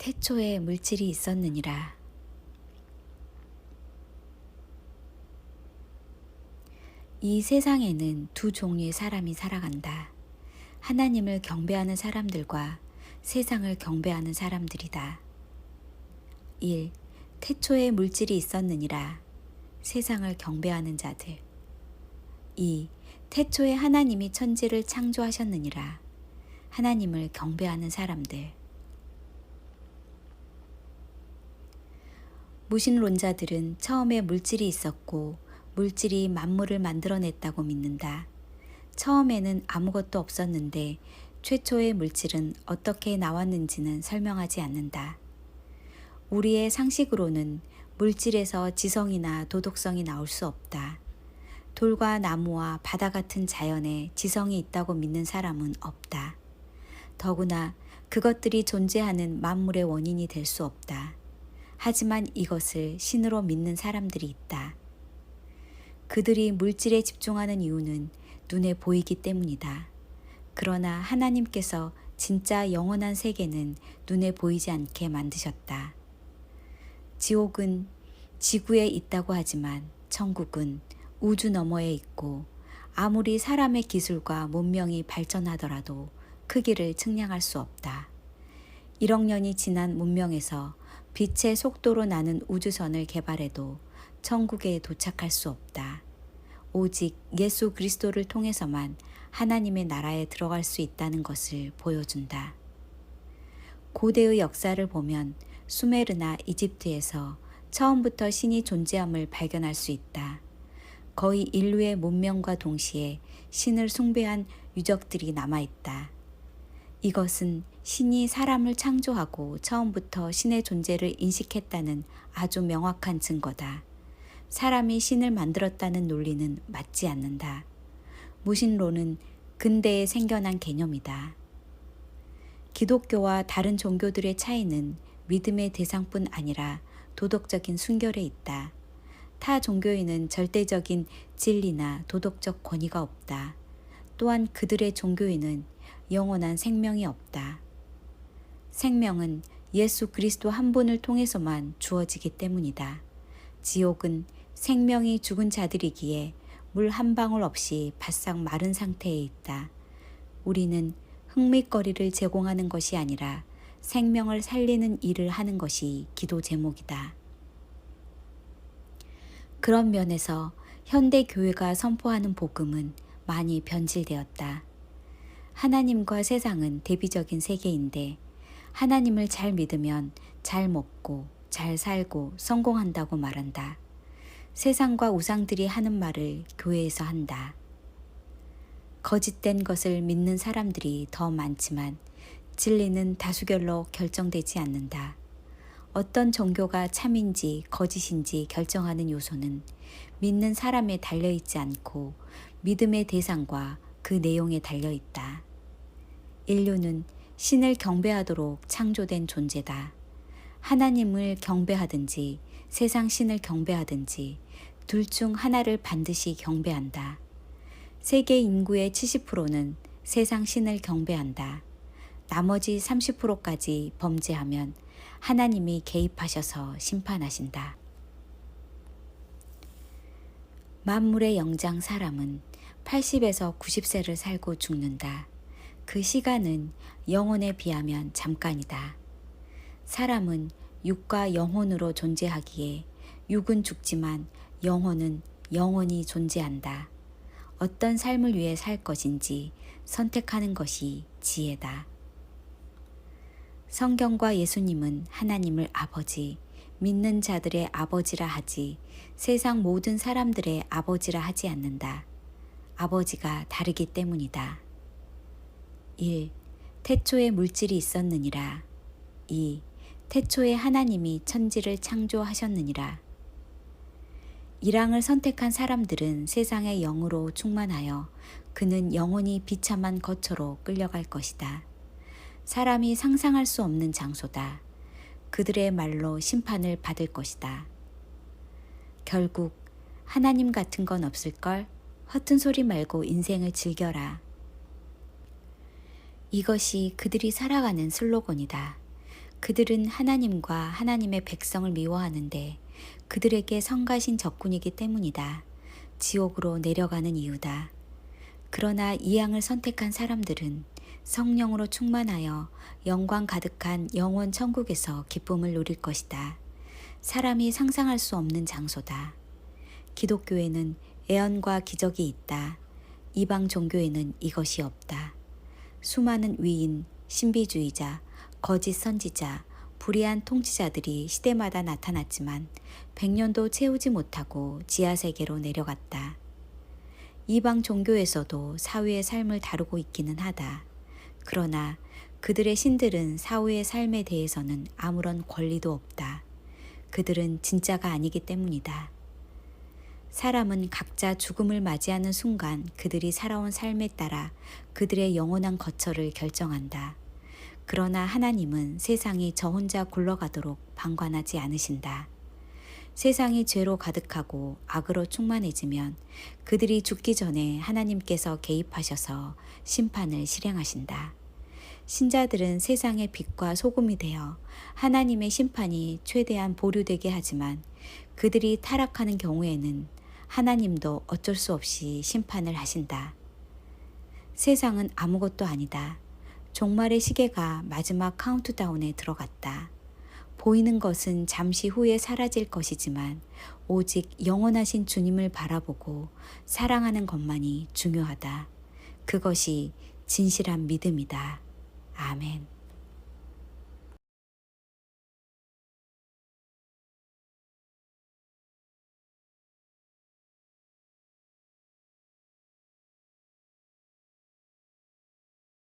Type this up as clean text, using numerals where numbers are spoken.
태초에 물질이 있었느니라. 이 세상에는 두 종류의 사람이 살아간다. 하나님을 경배하는 사람들과 세상을 경배하는 사람들이다. 1. 태초에 물질이 있었느니라. 세상을 경배하는 자들. 2. 태초에 하나님이 천지를 창조하셨느니라. 하나님을 경배하는 사람들. 무신론자들은 처음에 물질이 있었고 물질이 만물을 만들어냈다고 믿는다. 처음에는 아무것도 없었는데 최초의 물질은 어떻게 나왔는지는 설명하지 않는다. 우리의 상식으로는 물질에서 지성이나 도덕성이 나올 수 없다. 돌과 나무와 바다 같은 자연에 지성이 있다고 믿는 사람은 없다. 더구나 그것들이 존재하는 만물의 원인이 될 수 없다. 하지만 이것을 신으로 믿는 사람들이 있다. 그들이 물질에 집중하는 이유는 눈에 보이기 때문이다. 그러나 하나님께서 진짜 영원한 세계는 눈에 보이지 않게 만드셨다. 지옥은 지구에 있다고 하지만 천국은 우주 너머에 있고 아무리 사람의 기술과 문명이 발전하더라도 크기를 측량할 수 없다. 1억 년이 지난 문명에서 빛의 속도로 나는 우주선을 개발해도 천국에 도착할 수 없다. 오직 예수 그리스도를 통해서만 하나님의 나라에 들어갈 수 있다는 것을 보여준다. 고대의 역사를 보면 수메르나 이집트에서 처음부터 신이 존재함을 발견할 수 있다. 거의 인류의 문명과 동시에 신을 숭배한 유적들이 남아있다. 이것은 신이 사람을 창조하고 처음부터 신의 존재를 인식했다는 아주 명확한 증거다. 사람이 신을 만들었다는 논리는 맞지 않는다. 무신론은 근대에 생겨난 개념이다. 기독교와 다른 종교들의 차이는 믿음의 대상뿐 아니라 도덕적인 순결에 있다. 타 종교에는 절대적인 진리나 도덕적 권위가 없다. 또한 그들의 종교에는 영원한 생명이 없다. 생명은 예수 그리스도 한 분을 통해서만 주어지기 때문이다. 지옥은 생명이 죽은 자들이기에 물 한 방울 없이 바싹 마른 상태에 있다. 우리는 흥미거리를 제공하는 것이 아니라 생명을 살리는 일을 하는 것이 기도 제목이다. 그런 면에서 현대 교회가 선포하는 복음은 많이 변질되었다. 하나님과 세상은 대비적인 세계인데 하나님을 잘 믿으면 잘 먹고 잘 살고 성공한다고 말한다. 세상과 우상들이 하는 말을 교회에서 한다. 거짓된 것을 믿는 사람들이 더 많지만 진리는 다수결로 결정되지 않는다. 어떤 종교가 참인지 거짓인지 결정하는 요소는 믿는 사람에 달려있지 않고 믿음의 대상과 그 내용에 달려있다. 인류는 신을 경배하도록 창조된 존재다. 하나님을 경배하든지 세상 신을 경배하든지 둘 중 하나를 반드시 경배한다. 세계 인구의 70%는 세상 신을 경배한다. 나머지 30%까지 범죄하면 하나님이 개입하셔서 심판하신다. 만물의 영장 사람은 80에서 90세를 살고 죽는다. 그 시간은 영혼에 비하면 잠깐이다. 사람은 육과 영혼으로 존재하기에 육은 죽지만 영혼은 영원히 존재한다. 어떤 삶을 위해 살 것인지 선택하는 것이 지혜다. 성경과 예수님은 하나님을 아버지, 믿는 자들의 아버지라 하지 세상 모든 사람들의 아버지라 하지 않는다. 아버지가 다르기 때문이다. 1. 태초에 물질이 있었느니라. 2. 태초에 하나님이 천지를 창조하셨느니라. 1항을 선택한 사람들은 세상의 영으로 충만하여 그는 영원히 비참한 거처로 끌려갈 것이다. 사람이 상상할 수 없는 장소다. 그들의 말로 심판을 받을 것이다. 결국 하나님 같은 건 없을걸? 허튼 소리 말고 인생을 즐겨라. 이것이 그들이 살아가는 슬로건이다. 그들은 하나님과 하나님의 백성을 미워하는데 그들에게 성가신 적군이기 때문이다. 지옥으로 내려가는 이유다. 그러나 이 양을 선택한 사람들은 성령으로 충만하여 영광 가득한 영원 천국에서 기쁨을 누릴 것이다. 사람이 상상할 수 없는 장소다. 기독교에는 애언과 기적이 있다. 이방 종교에는 이것이 없다. 수많은 위인, 신비주의자, 거짓 선지자, 불의한 통치자들이 시대마다 나타났지만 100년도 채우지 못하고 지하세계로 내려갔다. 이방 종교에서도 사후의 삶을 다루고 있기는 하다. 그러나 그들의 신들은 사후의 삶에 대해서는 아무런 권리도 없다. 그들은 진짜가 아니기 때문이다. 사람은 각자 죽음을 맞이하는 순간 그들이 살아온 삶에 따라 그들의 영원한 거처를 결정한다. 그러나 하나님은 세상이 저 혼자 굴러가도록 방관하지 않으신다. 세상이 죄로 가득하고 악으로 충만해지면 그들이 죽기 전에 하나님께서 개입하셔서 심판을 실행하신다. 신자들은 세상의 빛과 소금이 되어 하나님의 심판이 최대한 보류되게 하지만 그들이 타락하는 경우에는 하나님도 어쩔 수 없이 심판을 하신다. 세상은 아무것도 아니다. 종말의 시계가 마지막 카운트다운에 들어갔다. 보이는 것은 잠시 후에 사라질 것이지만 오직 영원하신 주님을 바라보고 사랑하는 것만이 중요하다. 그것이 진실한 믿음이다. 아멘.